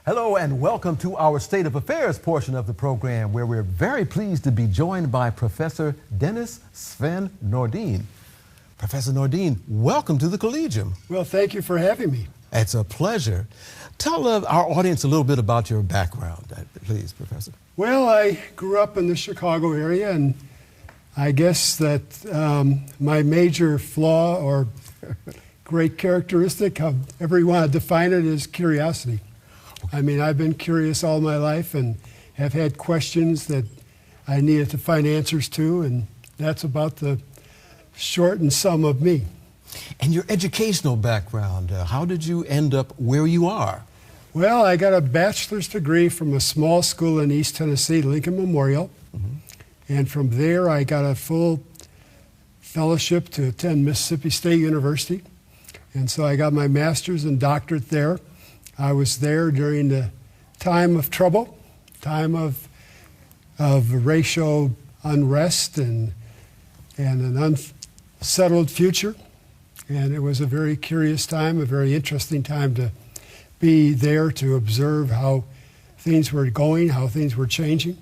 Hello and welcome to our State of Affairs portion of the program, where we're very pleased to be joined by Professor Dennis Sven Nordin. Professor Nordin, welcome to the Collegium. Well, thank you for having me. It's a pleasure. Tell our audience a little bit about your background, please, Professor. Well, I grew up in the Chicago area, and I guess that my major flaw or great characteristic, however you want to define it, is curiosity. I mean, I've been curious all my life and have had questions that I needed to find answers to, and that's about the short and sum of me. And your educational background, how did you end up where you are? Well, I got a bachelor's degree from a small school in East Tennessee, Lincoln Memorial. And from there, I got a full fellowship to attend Mississippi State University. And so I got my master's and doctorate there. I was there during the time of trouble, time of racial unrest and an unsettled future. And it was a very curious time, a very interesting time to be there to observe how things were going, how things were changing.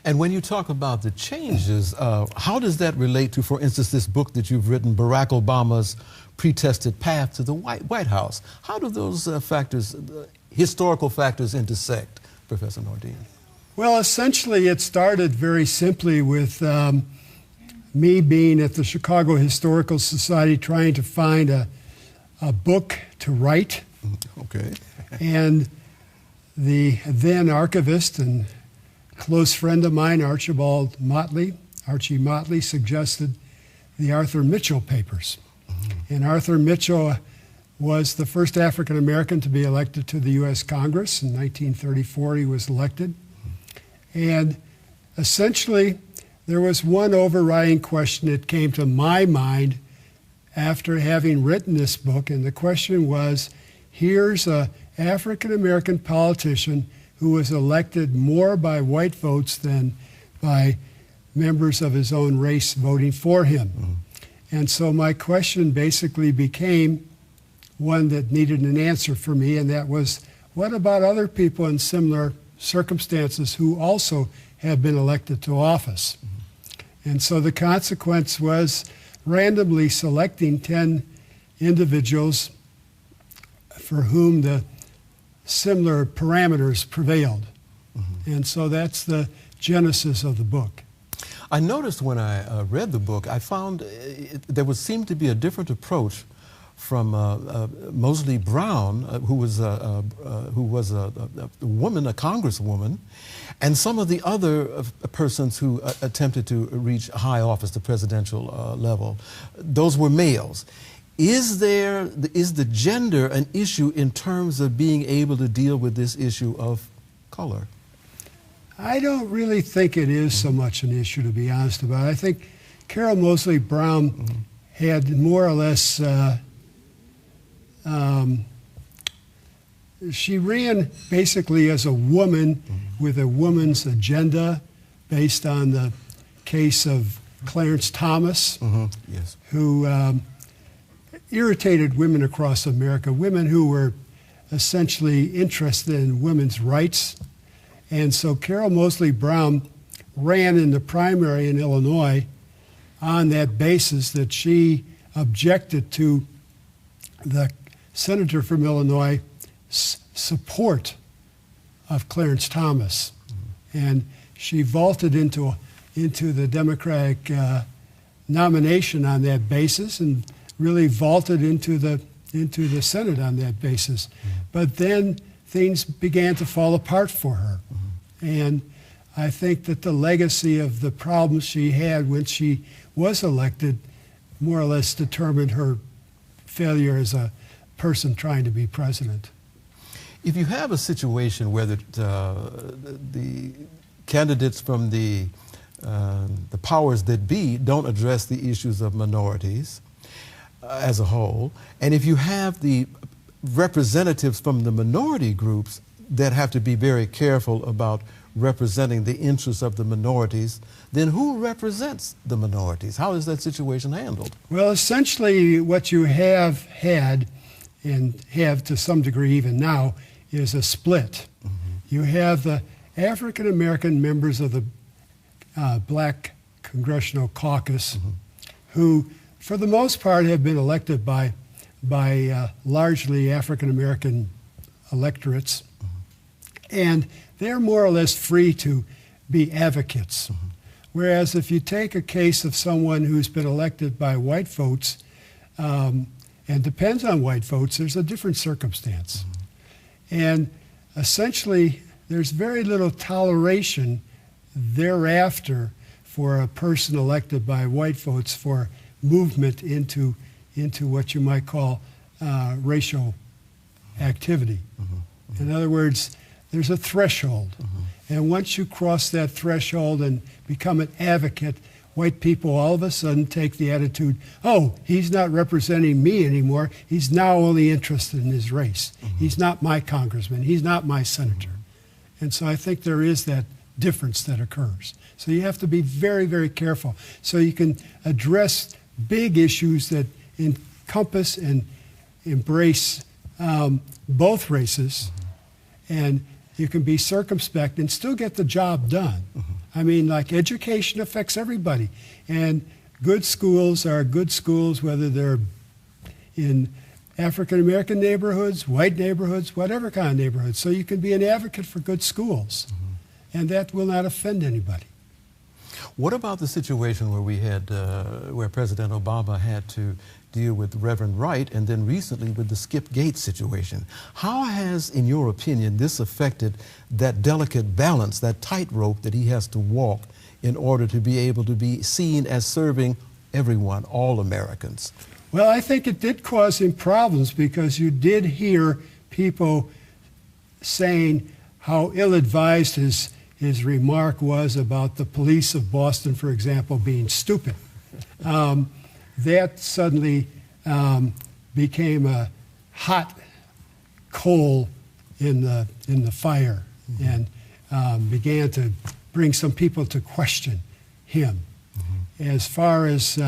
And when you talk about the changes, how does that relate to, for instance, this book that you've written, Barack Obama's Pre-Tested Path to the White House? How do those factors, historical factors, intersect, Professor Nordin? Well, essentially it started very simply with me being at the Chicago Historical Society trying to find a book to write. Okay. And the then archivist and close friend of mine, Archie Motley, suggested the Arthur Mitchell papers. And Arthur Mitchell was the first African American to be elected to the U.S. Congress. In 1934, he was elected. And essentially, there was one overriding question that came to my mind after having written this book, and the question was, here's an African American politician who was elected more by white votes than by members of his own race voting for him. And so my question basically became one that needed an answer for me, and that was, what about other people in similar circumstances who also have been elected to office? And so the consequence was randomly selecting 10 individuals for whom the similar parameters prevailed. And so that's the genesis of the book. I noticed when I read the book, I found there would seem to be a different approach from Moseley Brown, who was a woman, a congresswoman, and some of the other persons who attempted to reach high office, the presidential level. Those were males. Is the gender an issue in terms of being able to deal with this issue of color? I don't really think it is so much an issue, to be honest about it. I think Carol Moseley Brown had more or less, she ran basically as a woman with a woman's agenda based on the case of Clarence Thomas, Yes. who irritated women across America, women who were essentially interested in women's rights. And so Carol Moseley Brown ran in the primary in Illinois on that basis that she objected to the senator from Illinois' support of Clarence Thomas. And she vaulted into the Democratic nomination on that basis and really vaulted into the Senate on that basis. But then things began to fall apart for her. And I think that the legacy of the problems she had when she was elected more or less determined her failure as a person trying to be president. If you have a situation where the candidates from the powers that be don't address the issues of minorities as a whole, and if you have the representatives from the minority groups that have to be very careful about representing the interests of the minorities, then who represents the minorities? How is that situation handled? Well, essentially what you have had and have to some degree even now is a split. You have the African American members of the Black Congressional Caucus, who, for the most part, have been elected by largely African American electorates, and they're more or less free to be advocates. Whereas if you take a case of someone who's been elected by white votes and depends on white votes, there's a different circumstance. And essentially, there's very little toleration thereafter for a person elected by white votes for movement into what you might call racial activity. In other words, there's a threshold. And once you cross that threshold and become an advocate, white people all of a sudden take the attitude, oh, he's not representing me anymore. He's now only interested in his race. He's not my congressman. He's not my senator. And so I think there is that difference that occurs. So you have to be very, very careful so you can address big issues that encompass and embrace both races, and you can be circumspect and still get the job done. I mean, like, education affects everybody, and good schools are good schools whether they're in African American neighborhoods, white neighborhoods, whatever kind of neighborhoods. So you can be an advocate for good schools, and that will not offend anybody. What about the situation where we had, where President Obama had to deal with Reverend Wright, and then recently with the Skip Gates situation? How has, in your opinion, this affected that delicate balance, that tightrope that he has to walk in order to be able to be seen as serving everyone, all Americans? Well, I think it did cause him problems because you did hear people saying how ill-advised his remark was about the police of Boston, for example, being stupid. That suddenly became a hot coal in the fire and began to bring some people to question him. As far as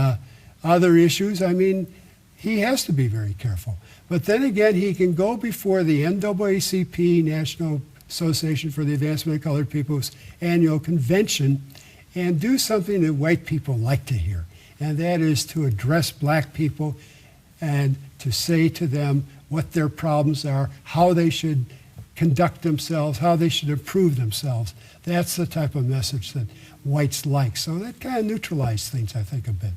other issues, I mean, he has to be very careful. But then again, he can go before the NAACP, National Association for the Advancement of Colored People's annual convention, and do something that white people like to hear. And that is to address black people and to say to them what their problems are, how they should conduct themselves, how they should improve themselves. That's the type of message that whites like. So that kind of neutralized things, I think, a bit.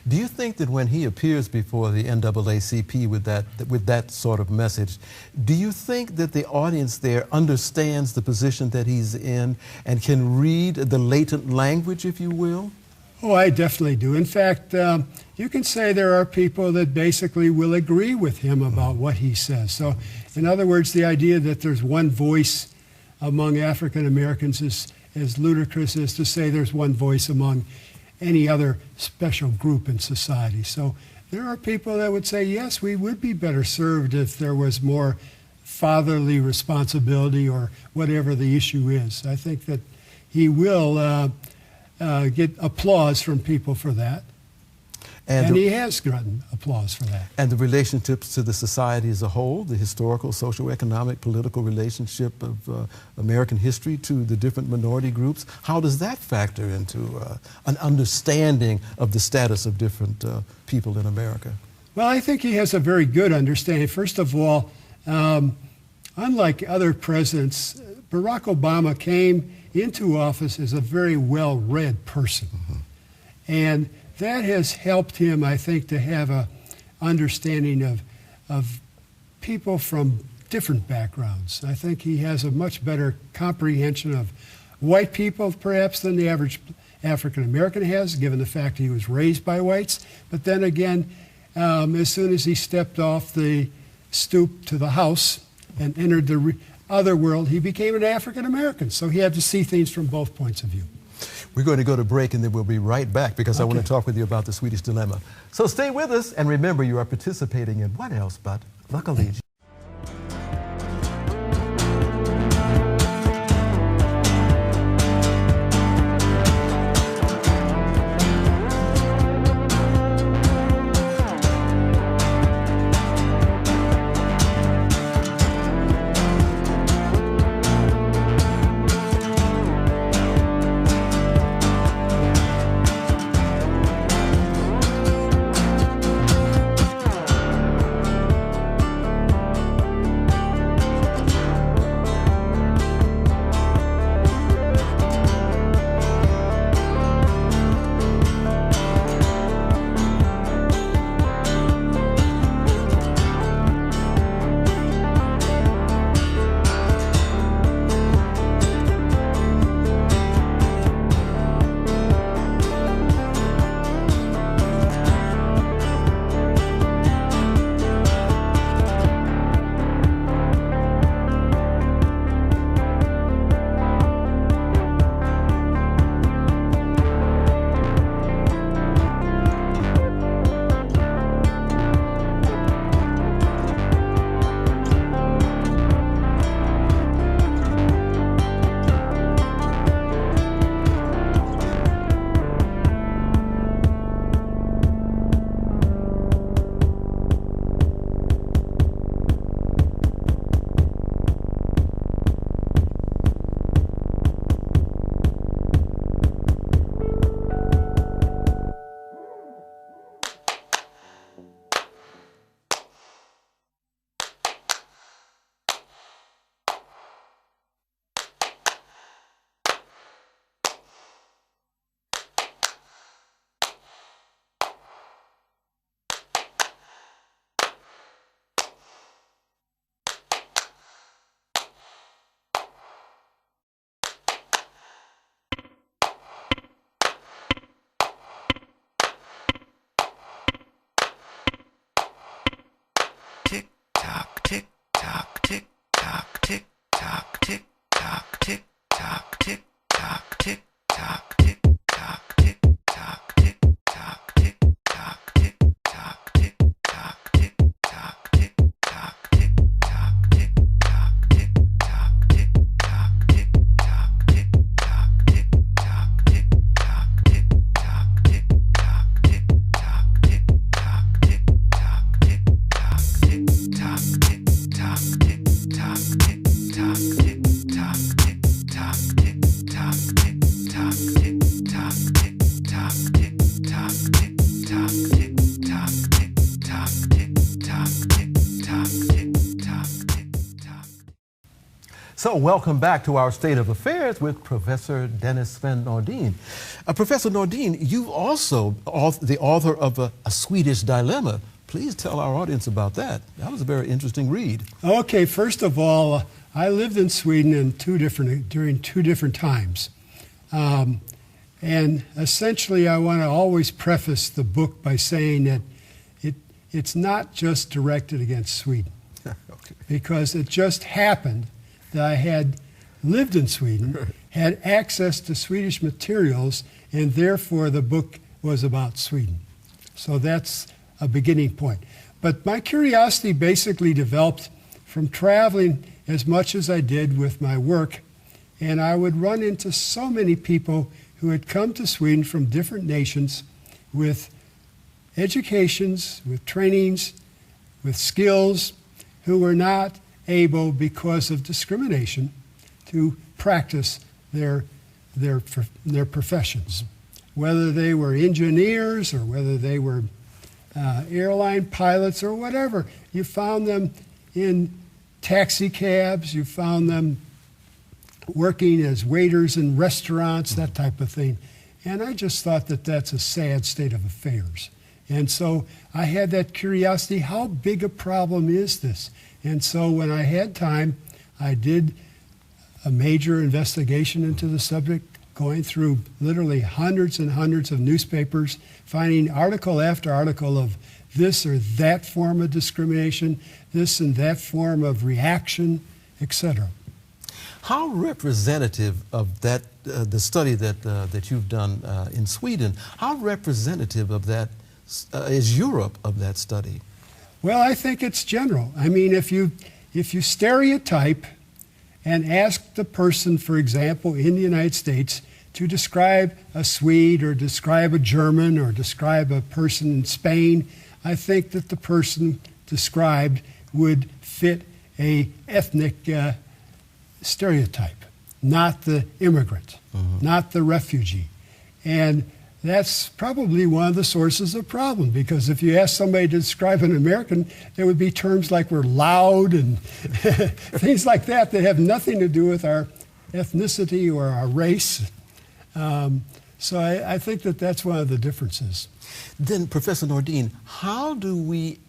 Do you think that when he appears before the NAACP with that sort of message, do you think that the audience there understands the position that he's in and can read the latent language, if you will? Oh, I definitely do. In fact, you can say there are people that basically will agree with him about what he says. So, in other words, the idea that there's one voice among African Americans is as ludicrous as to say there's one voice among any other special group in society. So there are people that would say, yes, we would be better served if there was more fatherly responsibility or whatever the issue is. I think that he will get applause from people for that. And he has gotten applause for that. And the relationships to the society as a whole, the historical, socioeconomic, political relationship of American history to the different minority groups, how does that factor into an understanding of the status of different people in America? Well, I think he has a very good understanding. First of all, unlike other presidents, Barack Obama came into office as a very well-read person. And that has helped him, I think, to have an understanding of people from different backgrounds. I think he has a much better comprehension of white people, perhaps, than the average African American has, given the fact he was raised by whites. But then again, as soon as he stepped off the stoop to the house and entered the other world, he became an African American. So he had to see things from both points of view. We're going to go to break, and then we'll be right back because I want to talk with you about the Swedish dilemma. So stay with us, and remember, you are participating in what else but the Collegium. So welcome back to our State of Affairs with Professor Dennis Sven Nordin. Professor Nordin, you also the author of a Swedish Dilemma. Please tell our audience about that. That was a very interesting read. Okay, first of all, I lived in Sweden during two different times. And essentially, I want to always preface the book by saying that it's not just directed against Sweden. Okay. Because it just happened that I had lived in Sweden, had access to Swedish materials, and therefore the book was about Sweden. So that's a beginning point. But my curiosity basically developed from traveling as much as I did with my work, and I would run into so many people who had come to Sweden from different nations with educations, with trainings, with skills, who were not able, because of discrimination, to practice their professions. Whether they were engineers or whether they were airline pilots or whatever. You found them in taxi cabs, you found them working as waiters in restaurants, that type of thing. And I just thought that that's a sad state of affairs. And so I had that curiosity, how big a problem is this? And so when I had time, I did a major investigation into the subject, going through literally hundreds and hundreds of newspapers, finding article after article of this or that form of discrimination, this and that form of reaction, etc. How representative of that, the study that you've done in Sweden, how representative of that is Europe of that study? Well, I think it's general. I mean, if you stereotype and ask the person, for example, in the United States to describe a Swede or describe a German or describe a person in Spain, I think that the person described would fit a ethnic stereotype, not the immigrant, not the refugee. And that's probably one of the sources of problem, because if you ask somebody to describe an American, there would be terms like we're loud and things like that that have nothing to do with our ethnicity or our race. So I think that that's one of the differences. Then, Professor Nordin, how do we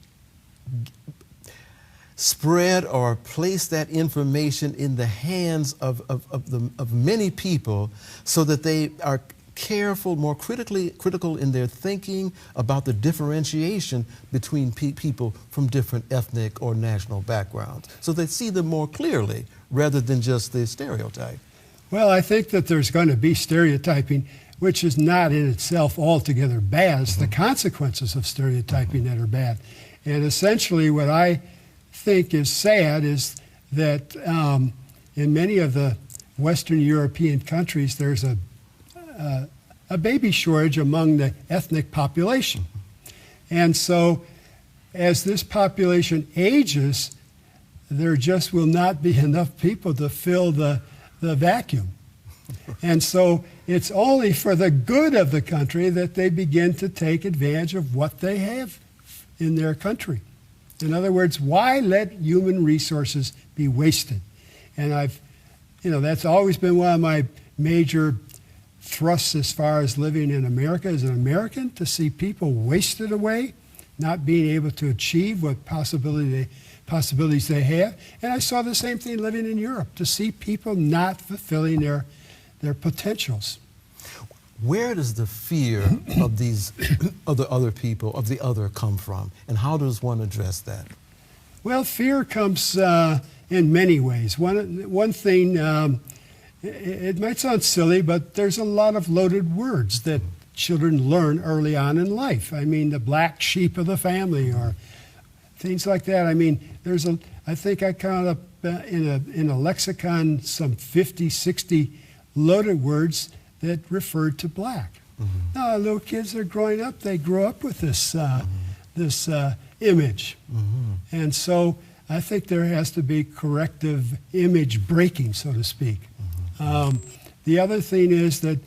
spread or place that information in the hands of many people so that they are careful, more critical in their thinking about the differentiation between people from different ethnic or national backgrounds, so they see them more clearly rather than just the stereotype? Well, I think that there's going to be stereotyping, which is not in itself altogether bad. It's the consequences of stereotyping that are bad. And essentially what I think is sad is that in many of the Western European countries, there's a baby shortage among the ethnic population. And so as this population ages, there just will not be enough people to fill the vacuum. And so it's only for the good of the country that they begin to take advantage of what they have in their country. In other words, why let human resources be wasted? And that's always been one of my major thrusts as far as living in America as an American, to see people wasted away, not being able to achieve what possibilities they have. And I saw the same thing living in Europe, to see people not fulfilling their potentials. Where does the fear of these other people, of the other, come from? And how does one address that? Well, fear comes in many ways. One thing, it might sound silly, but there's a lot of loaded words that children learn early on in life. I mean, the black sheep of the family or things like that. I mean, I think I counted up in a lexicon some 50, 60 loaded words that referred to black. Now, little kids are growing up, they grow up with this image. And so I think there has to be corrective image breaking, so to speak. The other thing is that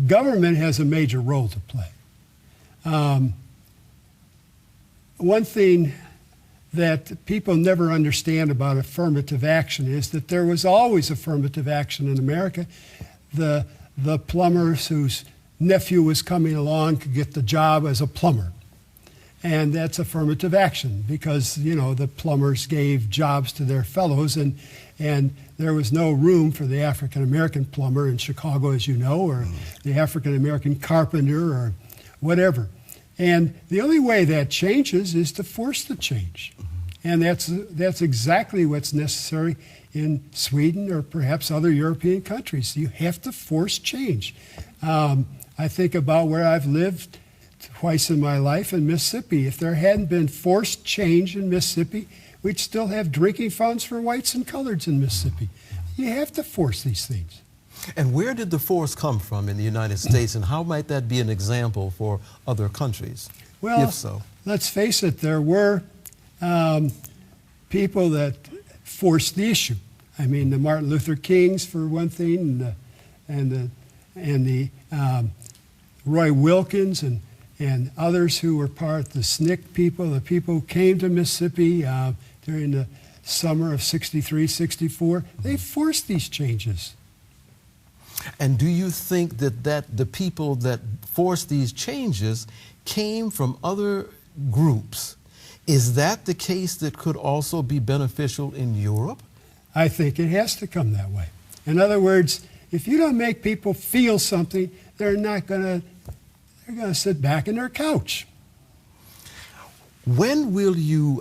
government has a major role to play. One thing that people never understand about affirmative action is that there was always affirmative action in America. The plumbers whose nephew was coming along could get the job as a plumber. And that's affirmative action because, you know, the plumbers gave jobs to their fellows, and there was no room for the African-American plumber in Chicago, as you know, or the African-American carpenter or whatever. And the only way that changes is to force the change. And that's exactly what's necessary in Sweden or perhaps other European countries. You have to force change. I think about where I've lived twice in my life in Mississippi. If there hadn't been forced change in Mississippi, we'd still have drinking fountains for whites and coloreds in Mississippi. You have to force these things. And where did the force come from in the United States, and how might that be an example for other countries, well, if so? Let's face it, there were people that forced the issue. I mean, the Martin Luther Kings, for one thing, and the Roy Wilkins and others who were part of the SNCC people, the people who came to Mississippi during the summer of '63, '64, they forced these changes. And do you think that the people that forced these changes came from other groups? Is that the case that could also be beneficial in Europe? I think it has to come that way. In other words, if you don't make people feel something, they're going to sit back in their couch. When will you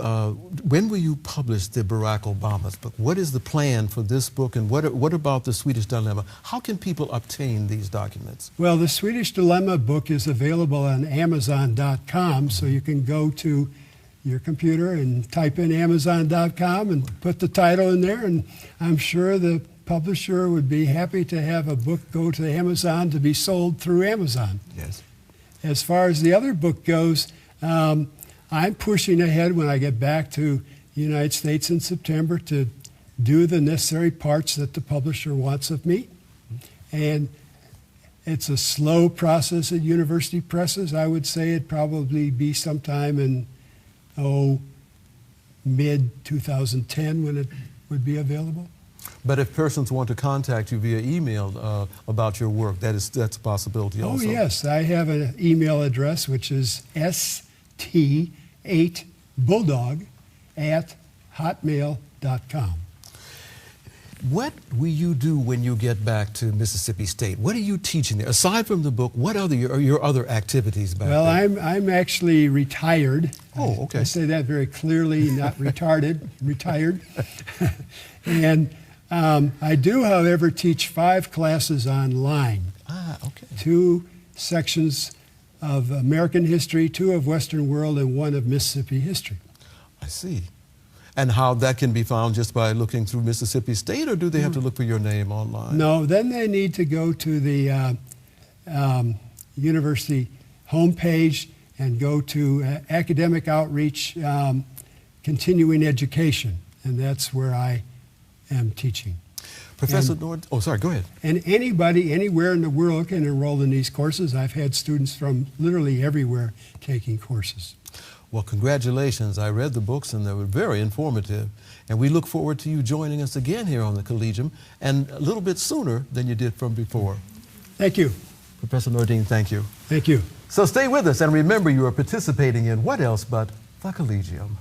publish the Barack Obama's book? What is the plan for this book, and what about the Swedish Dilemma? How can people obtain these documents? Well, the Swedish Dilemma book is available on Amazon.com, so you can go to your computer and type in Amazon.com and put the title in there, and I'm sure the publisher would be happy to have a book go to Amazon to be sold through Amazon. Yes. As far as the other book goes, I'm pushing ahead when I get back to the United States in September to do the necessary parts that the publisher wants of me. And it's a slow process at university presses. I would say it'd probably be sometime in, mid-2010 when it would be available. But if persons want to contact you via email about your work, that's a possibility also. Oh, yes. I have an email address, which is st8bulldog@hotmail.com. What will you do when you get back to Mississippi State? What are you teaching there? Aside from the book, what are your other activities back there? Well, I'm actually retired. Oh, okay. I say that very clearly, not retarded, retired. And I do, however, teach 5 classes online. Ah, okay. 2 sections of American history, 2 of Western world, and 1 of Mississippi history. I see. And how that can be found just by looking through Mississippi State, or do they have to look for your name online? No, then they need to go to the university homepage and go to academic outreach, continuing education, and that's where I am teaching. Professor Nordin, oh, sorry, go ahead. And anybody, anywhere in the world can enroll in these courses. I've had students from literally everywhere taking courses. Well, congratulations. I read the books and they were very informative. And we look forward to you joining us again here on the Collegium, and a little bit sooner than you did from before. Thank you. Professor Nordin, thank you. Thank you. So stay with us and remember you are participating in what else but the Collegium.